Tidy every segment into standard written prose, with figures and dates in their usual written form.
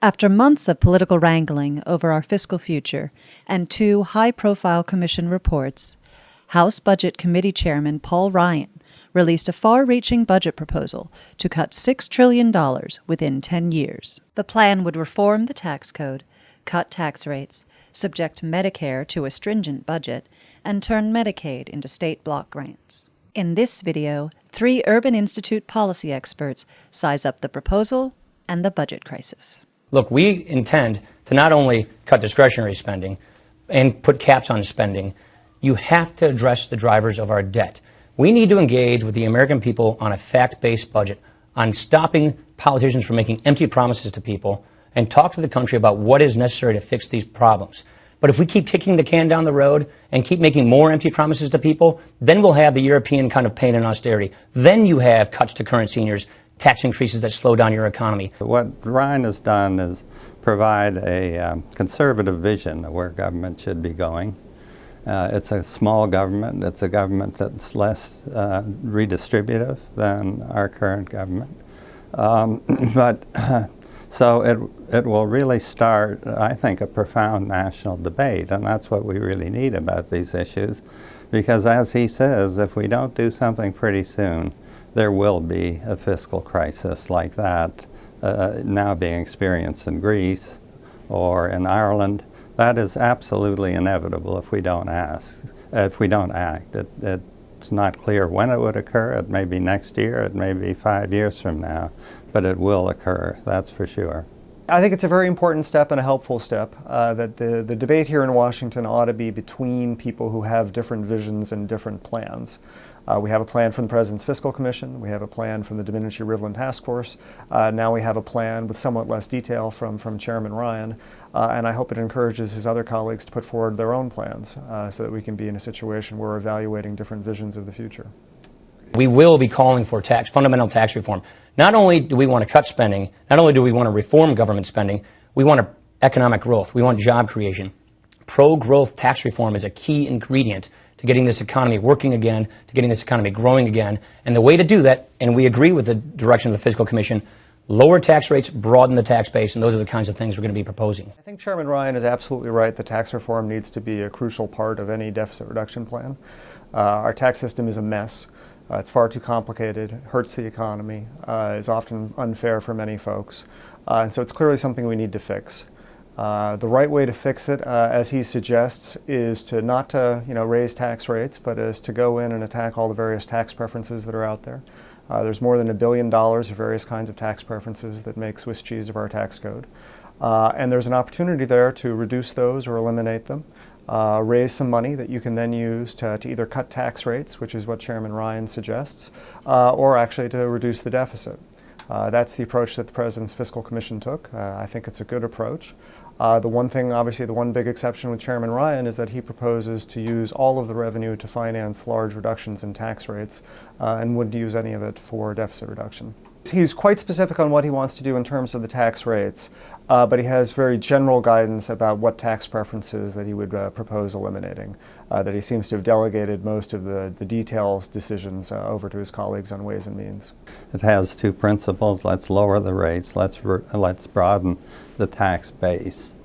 After months of political wrangling over our fiscal future and two high-profile commission reports, House Budget Committee Chairman Paul Ryan released a far-reaching budget proposal to cut $6 trillion within 10 years. The plan would reform the tax code, cut tax rates, subject Medicare to a stringent budget, and turn Medicaid into state block grants. In this video, 3 Urban Institute policy experts size up the proposal and the budget crisis. Look, we intend to not only cut discretionary spending and put caps on spending, you have to address the drivers of our debt. We need to engage with the American people on a fact-based budget, on stopping politicians from making empty promises to people, and talk to the country about what is necessary to fix these problems. But if we keep kicking the can down the road and keep making more empty promises to people, then we'll have the European kind of pain and austerity. Then you have cuts to current seniors, tax increases that slow down your economy. What Ryan has done is provide a conservative vision of where government should be going. It's a small government. It's a government that's less redistributive than our current government. So it will really start, I think, a profound national debate, and that's what we really need about these issues, because as he says, if we don't do something pretty soon, there will be a fiscal crisis like that now being experienced in Greece or in Ireland. That is absolutely inevitable if we don't act. It's not clear when it would occur. It may be next year, it may be 5 years from now, but it will occur, that's for sure. I think it's a very important step and a helpful step that the debate here in Washington ought to be between people who have different visions and different plans. We have a plan from the President's Fiscal Commission. We have a plan from the Diminish-Rivelin Task Force. Now we have a plan with somewhat less detail from Chairman Ryan. And I hope it encourages his other colleagues to put forward their own plans so that we can be in a situation where we're evaluating different visions of the future. We will be calling for fundamental tax reform. Not only do we want to cut spending, not only do we want to reform government spending, we want economic growth. We want job creation. Pro-growth tax reform is a key ingredient to getting this economy working again, to getting this economy growing again. And the way to do that, and we agree with the direction of the Fiscal Commission, lower tax rates, broaden the tax base, and those are the kinds of things we're going to be proposing. I think Chairman Ryan is absolutely right that tax reform needs to be a crucial part of any deficit reduction plan. Our tax system is a mess. It's far too complicated, hurts the economy, is often unfair for many folks. And so it's clearly something we need to fix. The right way to fix it, as he suggests, is to not to raise tax rates, but is to go in and attack all the various tax preferences that are out there. There's more than $1 billion of various kinds of tax preferences that make Swiss cheese of our tax code. And there's an opportunity there to reduce those or eliminate them, raise some money that you can then use to either cut tax rates, which is what Chairman Ryan suggests, or actually to reduce the deficit. That's the approach that the President's Fiscal Commission took. I think it's a good approach. The one big exception with Chairman Ryan is that he proposes to use all of the revenue to finance large reductions in tax rates and wouldn't use any of it for deficit reduction. He's quite specific on what he wants to do in terms of the tax rates, but he has very general guidance about what tax preferences that he would propose eliminating, that he seems to have delegated most of the details decisions over to his colleagues on Ways and Means. It has 2 principles. Let's lower the rates. Let's broaden the tax base.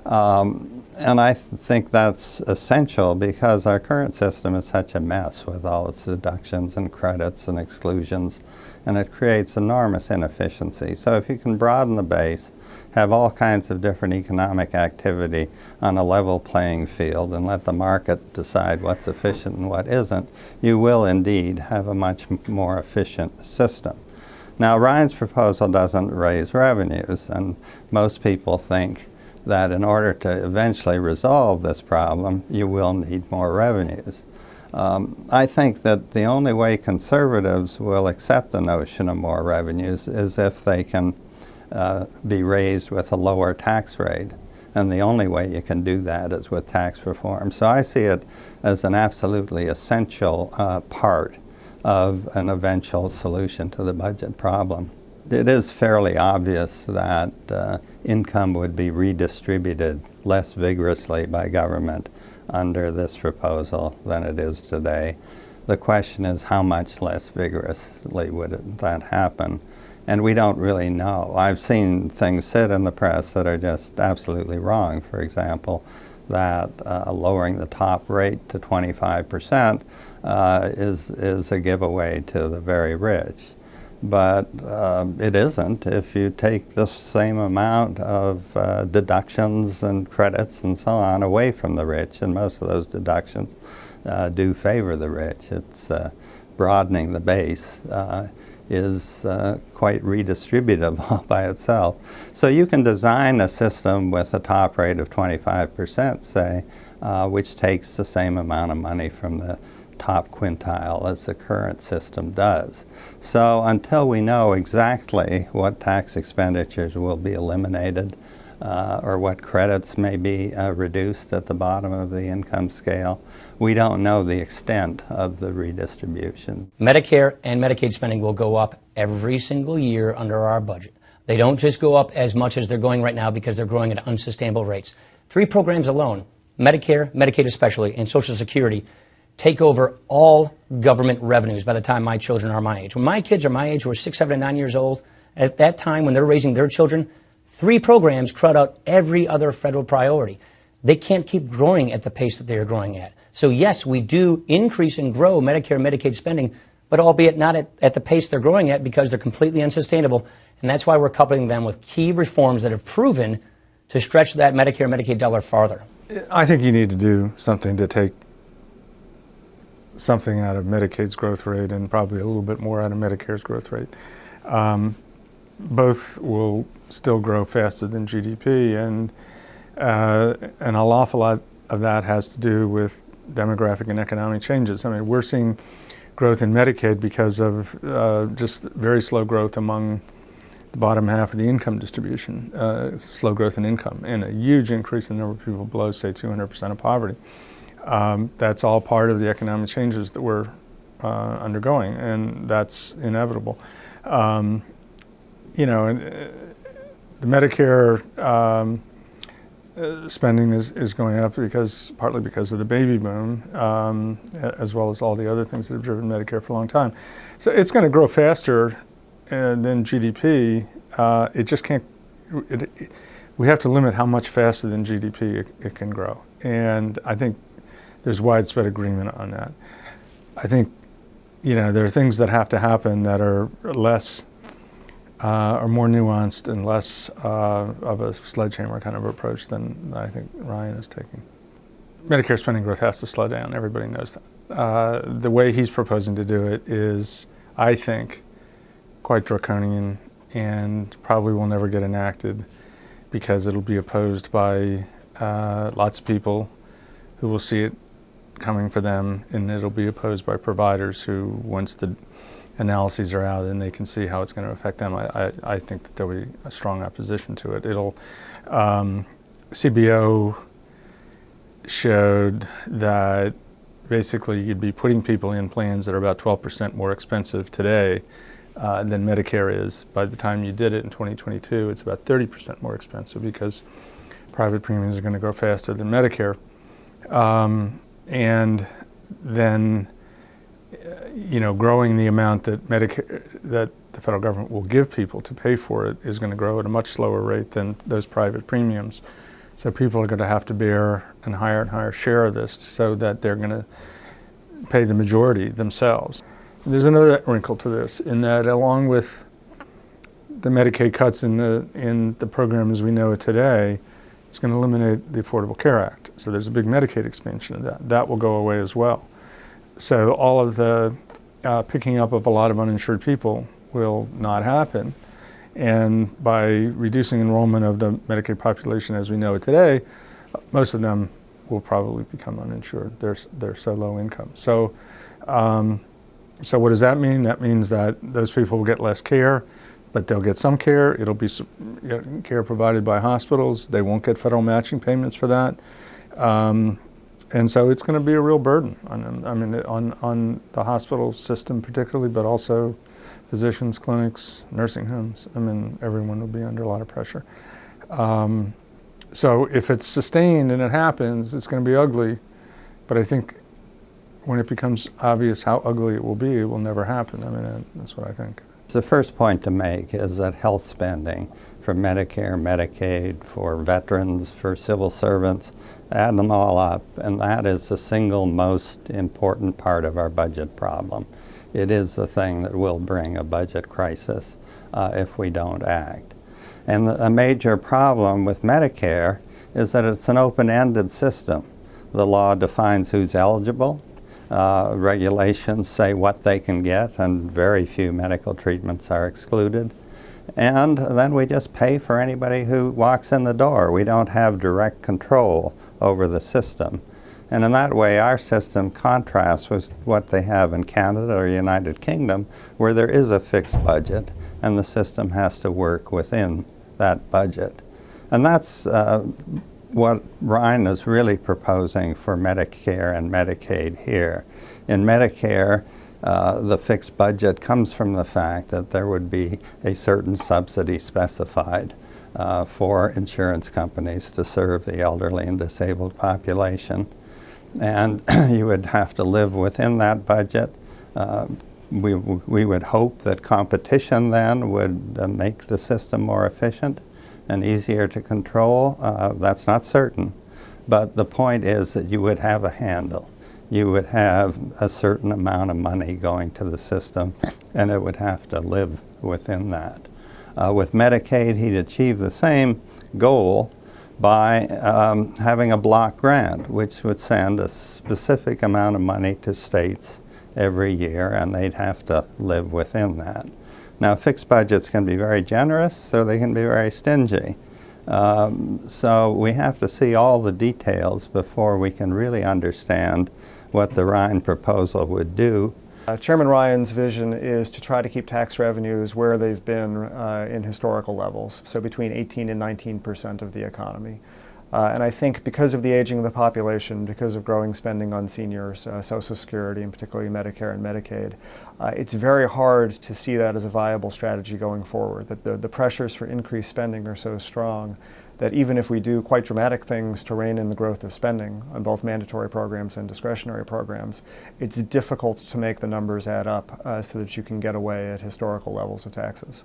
And I think that's essential because our current system is such a mess with all its deductions and credits and exclusions, and it creates enormous inefficiency. So if you can broaden the base, have all kinds of different economic activity on a level playing field and let the market decide what's efficient and what isn't, you will indeed have a much more efficient system. Now, Ryan's proposal doesn't raise revenues, and most people think that in order to eventually resolve this problem, you will need more revenues. I think that the only way conservatives will accept the notion of more revenues is if they can be raised with a lower tax rate. And the only way you can do that is with tax reform. So I see it as an absolutely essential part of an eventual solution to the budget problem. It is fairly obvious that income would be redistributed less vigorously by government under this proposal than it is today. The question is how much less vigorously would that happen? And we don't really know. I've seen things sit in the press that are just absolutely wrong. For example, that lowering the top rate to 25% is a giveaway to the very rich. But it isn't if you take the same amount of deductions and credits and so on away from the rich, and most of those deductions do favor the rich. It's broadening the base is quite redistributive all by itself. So you can design a system with a top rate of 25%, say, which takes the same amount of money from the top quintile as the current system does. So until we know exactly what tax expenditures will be eliminated or what credits may be reduced at the bottom of the income scale, we don't know the extent of the redistribution. Medicare and Medicaid spending will go up every single year under our budget. They don't just go up as much as they're going right now because they're growing at unsustainable rates. 3 programs alone, Medicare, Medicaid especially, and Social Security, take over all government revenues by the time my children are my age. When my kids are my age, who are 6, 7, and 9 years old, at that time when they're raising their children, 3 programs crowd out every other federal priority. They can't keep growing at the pace that they are growing at. So yes, we do increase and grow Medicare and Medicaid spending, but albeit not at the pace they're growing at because they're completely unsustainable. And that's why we're coupling them with key reforms that have proven to stretch that Medicare and Medicaid dollar farther. I think you need to do something to take something out of Medicaid's growth rate and probably a little bit more out of Medicare's growth rate. Both will still grow faster than GDP, and an awful lot of that has to do with demographic and economic changes. I mean, we're seeing growth in Medicaid because of just very slow growth among the bottom half of the income distribution, slow growth in income, and a huge increase in the number of people below, say, 200% of poverty. That's all part of the economic changes that we're undergoing, and that's inevitable. You know, the Medicare spending is going up partly because of the baby boom, as well as all the other things that have driven Medicare for a long time. So it's going to grow faster than GDP. It just can't. We have to limit how much faster than GDP it can grow, and I think there's widespread agreement on that. I think, you know, there are things that have to happen that are less or more nuanced and less of a sledgehammer kind of approach than I think Ryan is taking. Medicare spending growth has to slow down. Everybody knows that. The way he's proposing to do it is, I think, quite draconian and probably will never get enacted because it'll be opposed by lots of people who will see it coming for them, and it'll be opposed by providers who, once the analyses are out and they can see how it's going to affect them, I think that there'll be a strong opposition to it. CBO showed that basically you'd be putting people in plans that are about 12% more expensive today than Medicare is. By the time you did it in 2022, it's about 30% more expensive because private premiums are going to grow faster than Medicare. And then, you know, growing the amount that Medicare, that the federal government will give people to pay for it is going to grow at a much slower rate than those private premiums. So people are going to have to bear a higher and higher share of this so that they're going to pay the majority themselves. There's another wrinkle to this, in that along with the Medicaid cuts in the program as we know it today, it's going to eliminate the Affordable Care Act. So there's a big Medicaid expansion of that. That will go away as well. So all of the picking up of a lot of uninsured people will not happen. And by reducing enrollment of the Medicaid population as we know it today, most of them will probably become uninsured. They're so low income. So, so what does that mean? That means that those people will get less care, but they'll get some care. It'll be care provided by hospitals. They won't get federal matching payments for that. And so it's going to be a real burden on them. I mean, on the hospital system particularly, but also physicians, clinics, nursing homes. I mean, everyone will be under a lot of pressure. So if it's sustained and it happens, it's going to be ugly. But I think when it becomes obvious how ugly it will be, it will never happen. I mean, that's what I think. the first point to make is that health spending for Medicare, Medicaid, for veterans, for civil servants, add them all up, and that is the single most important part of our budget problem. It is the thing that will bring a budget crisis if we don't act. And a major problem with Medicare is that it's an open-ended system. The law defines who's eligible. Regulations say what they can get, and very few medical treatments are excluded. And then we just pay for anybody who walks in the door. We don't have direct control over the system. And in that way, our system contrasts with what they have in Canada or United Kingdom, where there is a fixed budget, and the system has to work within that budget. And that's what Ryan is really proposing for Medicare and Medicaid here. In Medicare, the fixed budget comes from the fact that there would be a certain subsidy specified for insurance companies to serve the elderly and disabled population. And you would have to live within that budget. We would hope that competition then would make the system more efficient and easier to control. That's not certain. But the point is that you would have a handle. You would have a certain amount of money going to the system, and it would have to live within that. With Medicaid, he'd achieve the same goal by having a block grant, which would send a specific amount of money to states every year, and they'd have to live within that. Now, fixed budgets can be very generous, or they can be very stingy. So we have to see all the details before we can really understand what the Ryan proposal would do. Chairman Ryan's vision is to try to keep tax revenues where they've been in historical levels, so between 18 and 19% of the economy. And I think because of the aging of the population, because of growing spending on seniors, Social Security, and particularly Medicare and Medicaid, it's very hard to see that as a viable strategy going forward. That the pressures for increased spending are so strong that even if we do quite dramatic things to rein in the growth of spending on both mandatory programs and discretionary programs, it's difficult to make the numbers add up so that you can get away at historical levels of taxes.